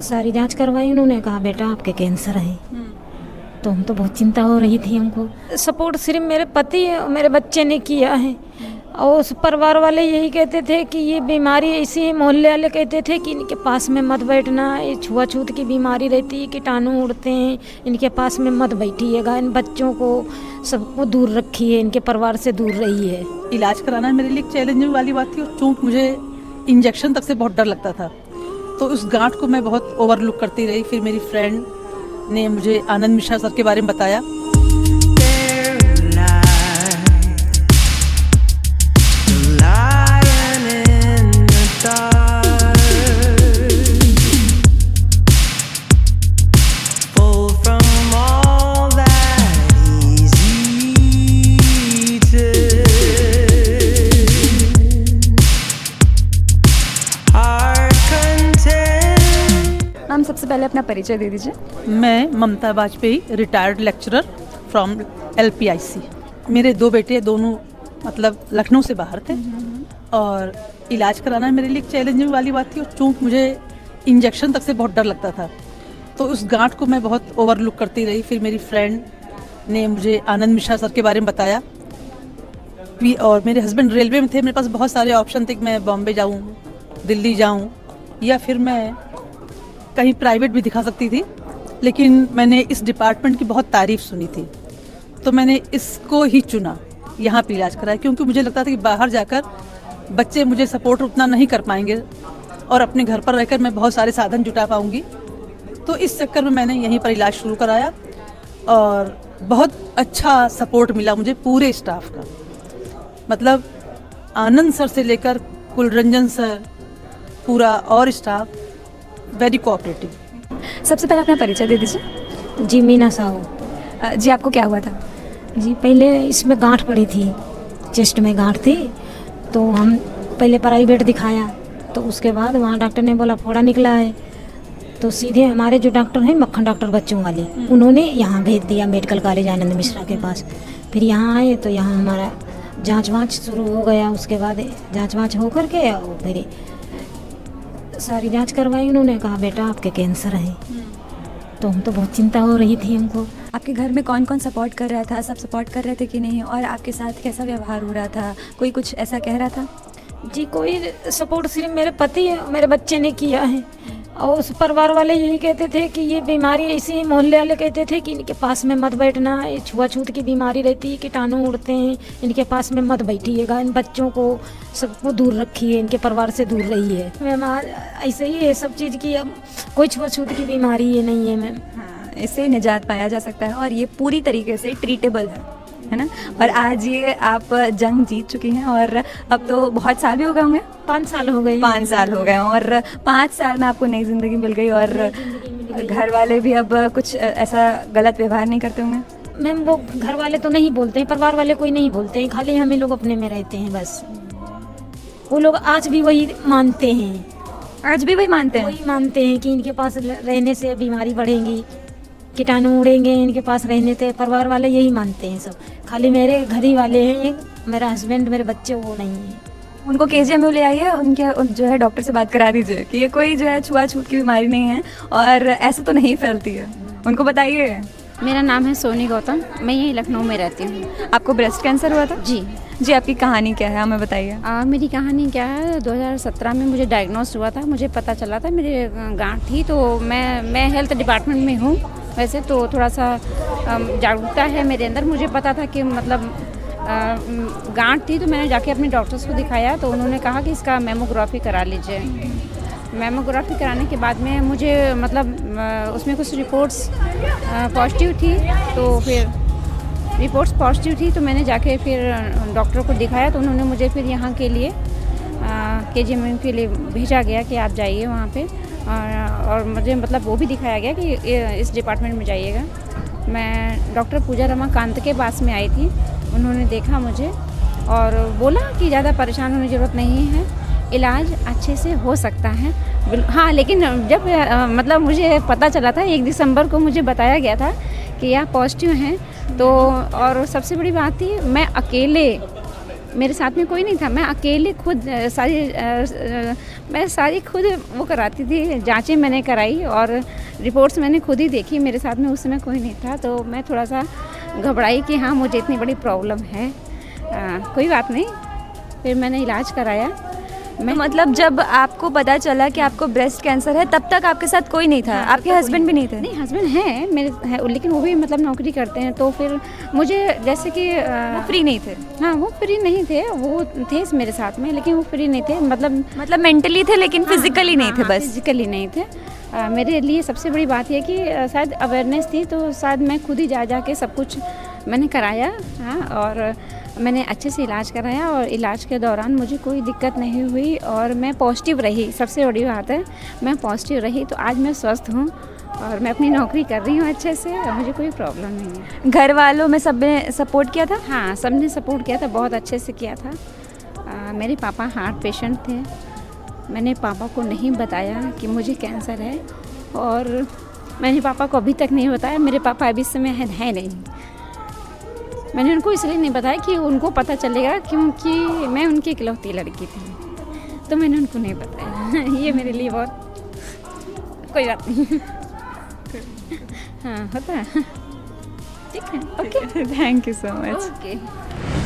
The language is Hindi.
सारी जांच करवाई, उन्होंने कहा बेटा आपके कैंसर है। तो हम तो बहुत चिंता हो रही थी हमको। सपोर्ट सिर्फ मेरे पति और मेरे बच्चे ने किया है, और उस परिवार वाले यही कहते थे कि ये बीमारी ऐसी है, मोहल्ले वाले कहते थे कि इनके पास में मत बैठना, ये छुआछूत की बीमारी रहती है, कीटाणु उड़ते हैं, इनके पास में मत बैठिएगा, इन बच्चों को सबको दूर रखिए, इनके परिवार से दूर रहिए। इलाज कराना मेरे लिए चैलेंजिंग वाली बात थी, और चूँकि मुझे इंजेक्शन तक से बहुत डर लगता था, तो उस गांठ को मैं बहुत ओवरलुक करती रही। फिर मेरी फ्रेंड ने मुझे आनंद मिश्रा सर के बारे में बताया। मैम, सबसे पहले अपना परिचय दे दीजिए। मैं Mamata Vajpayee, retired lecturer from LPIC। मेरे 2 बेटे, दोनों मतलब लखनऊ से बाहर थे, और इलाज कराना मेरे लिए चैलेंजिंग वाली बात थी, और चूँकि मुझे इंजेक्शन तक से बहुत डर लगता था, तो उस गांठ को मैं बहुत ओवरलुक करती रही। फिर मेरी फ्रेंड ने मुझे आनंद मिश्रा सर के बारे में बताया। और मेरे हस्बैंड रेलवे में थे, मेरे पास बहुत सारे ऑप्शन थे कि मैं बॉम्बे जाऊँ, दिल्ली जाऊँ, या फिर मैं कहीं प्राइवेट भी दिखा सकती थी, लेकिन मैंने इस डिपार्टमेंट की बहुत तारीफ सुनी थी, तो मैंने इसको ही चुना, यहाँ पे इलाज कराया, क्योंकि मुझे लगता था कि बाहर जाकर बच्चे मुझे सपोर्ट उतना नहीं कर पाएंगे, और अपने घर पर रहकर मैं बहुत सारे साधन जुटा पाऊंगी। तो इस चक्कर में मैंने यहीं पर इलाज शुरू कराया, और बहुत अच्छा सपोर्ट मिला मुझे पूरे स्टाफ का। मतलब आनंद सर से लेकर कुलरंजन सर, पूरा और स्टाफ वेरी कोऑपरेटिव। सबसे पहले अपना परिचय दे दीजिए। जी मीना साहू। जी, आपको क्या हुआ था? जी पहले इसमें गांठ पड़ी थी, चेस्ट में गांठ थी, तो हम पहले प्राइवेट दिखाया, तो उसके बाद वहाँ डॉक्टर ने बोला फोड़ा निकला है, तो सीधे हमारे जो डॉक्टर हैं मक्खन डॉक्टर बच्चों वाले, उन्होंने यहाँ भेज दिया मेडिकल कॉलेज आनंद मिश्रा के पास। फिर यहाँ आए तो यहाँ हमारा जांच वाँच शुरू हो गया। उसके बाद जांच वाँच हो करके और फिर सारी जांच करवाई, उन्होंने कहा बेटा आपके कैंसर है। तो हम तो बहुत चिंता हो रही थी हमको। आपके घर में कौन कौन सपोर्ट कर रहा था? सब सपोर्ट कर रहे थे कि नहीं? और आपके साथ कैसा व्यवहार हो रहा था? कोई कुछ ऐसा कह रहा था? जी कोई सपोर्ट सिर्फ मेरे पति और मेरे बच्चे ने किया है, और उस परिवार वाले यही कहते थे कि ये बीमारी ऐसी है, मोहल्ले वाले कहते थे कि इनके पास में मत बैठना, ये छुआछूत की बीमारी रहती है, कीटाणु उड़ते हैं, इनके पास में मत बैठिएगा, इन बच्चों को सबको दूर रखिए, इनके परिवार से दूर रहिए। मैम ऐसे ही है सब चीज़ की, अब कोई छुआछूत की बीमारी ये नहीं है मैम। हाँ, इससे निजात पाया जा सकता है, और ये पूरी तरीके से ट्रीटेबल है ना? और आज ये आप जंग जीत चुकी हैं, और अब तो बहुत साल भी हो गए होंगे। 5 साल हो गए। 5 साल हो गए, और 5 साल में आपको नई ज़िंदगी मिल गई, और घर वाले भी अब कुछ ऐसा गलत व्यवहार नहीं करते होंगे। मैम वो घर वाले तो नहीं बोलते हैं, परिवार वाले कोई नहीं बोलते हैं, खाली हमें लोग अपने में रहते हैं बस। वो लोग आज भी वही मानते हैं, आज भी वही मानते हैं। वही मानते हैं कि इनके पास रहने से बीमारी बढ़ेगी, कीटाणु उड़ेंगे, इनके पास रहने से। परिवार वाले यही मानते हैं सब, खाली मेरे घर ही वाले हैं, मेरा हस्बैंड मेरे बच्चे वो नहीं है। उनको KGM में ले आइए, उनके जो है डॉक्टर से बात करा दीजिए कि ये कोई जो है छुआछूत की बीमारी नहीं है, और ऐसे तो नहीं फैलती है। उनको बताइए। मेरा नाम है सोनी गौतम, मैं यहीं लखनऊ में रहती हूँ। आपको ब्रेस्ट कैंसर हुआ था? जी। जी, आपकी कहानी क्या है, हमें बताइए। मेरी कहानी क्या है, 2017 में मुझे डायग्नोस हुआ था। मुझे पता चला था मेरे गांठ थी, तो मैं हेल्थ डिपार्टमेंट में हूँ वैसे, तो थोड़ा सा जागरूकता है मेरे अंदर। मुझे पता था कि मतलब गांठ थी, तो मैंने जाके अपने डॉक्टर्स को दिखाया, तो उन्होंने कहा कि इसका मेमोग्राफी करा लीजिए। मेमोग्राफी कराने के बाद में मुझे मतलब उसमें कुछ रिपोर्ट्स पॉजिटिव थी, तो फिर रिपोर्ट्स पॉजिटिव थी, तो मैंने जाके फिर डॉक्टर को दिखाया, तो उन्होंने मुझे फिर यहाँ के लिए KGM के लिए भेजा गया कि आप जाइए वहाँ पे, और मुझे मतलब वो भी दिखाया गया कि इस डिपार्टमेंट में जाइएगा। मैं डॉक्टर पूजा रमाकांत के पास में आई थी, उन्होंने देखा मुझे और बोला कि ज़्यादा परेशान होने की ज़रूरत नहीं है, इलाज अच्छे से हो सकता है। हाँ, लेकिन जब मतलब मुझे पता चला था 1 दिसंबर को मुझे बताया गया था कि आप पॉजिटिव हैं, तो और सबसे बड़ी बात थी मैं अकेले मेरे साथ में कोई नहीं था, मैं अकेले खुद मैं सारी खुद वो कराती थी। जांचें मैंने कराई और रिपोर्ट्स मैंने खुद ही देखी, मेरे साथ में उस समय कोई नहीं था। तो मैं थोड़ा सा घबराई कि हाँ मुझे इतनी बड़ी प्रॉब्लम है, कोई बात नहीं। फिर मैंने इलाज कराया। तो मतलब जब आपको पता चला कि आपको ब्रेस्ट कैंसर है तब तक आपके साथ कोई नहीं था? हाँ, आपके हस्बैंड भी नहीं थे? नहीं, हस्बैंड हैं मेरे है, लेकिन वो भी मतलब नौकरी करते हैं। तो फिर मुझे जैसे कि वो फ्री नहीं थे? हाँ, वो फ्री नहीं थे, वो थे मेरे साथ में, लेकिन वो फ्री नहीं थे। मतलब मेंटली थे लेकिन फिजिकली नहीं थे बस? फिजिकली नहीं थे। मेरे लिए सबसे बड़ी बात यह कि शायद अवेयरनेस थी, तो शायद मैं खुद ही जा के सब कुछ मैंने कराया। हाँ, और मैंने अच्छे से इलाज कराया और इलाज के दौरान मुझे कोई दिक्कत नहीं हुई और मैं पॉजिटिव रही। सबसे बड़ी बात है, मैं पॉजिटिव रही, तो आज मैं स्वस्थ हूँ और मैं अपनी नौकरी कर रही हूँ अच्छे से और मुझे कोई प्रॉब्लम नहीं है। घर वालों में सब ने सपोर्ट किया था? हाँ, सब ने सपोर्ट किया था, बहुत अच्छे से किया था। मेरे पापा हार्ट पेशेंट थे, मैंने पापा को नहीं बताया कि मुझे कैंसर है और मैंने पापा को अभी तक नहीं बताया। मेरे पापा अभी इस समय है नहीं। मैंने उनको इसलिए नहीं बताया कि उनको पता चलेगा, क्योंकि मैं उनकी इकलौती लड़की थी, तो मैंने उनको नहीं बताया। ये मेरे लिए बहुत कोई बात नहीं। हाँ, होता है। ठीक है, okay, thank you so much. Okay.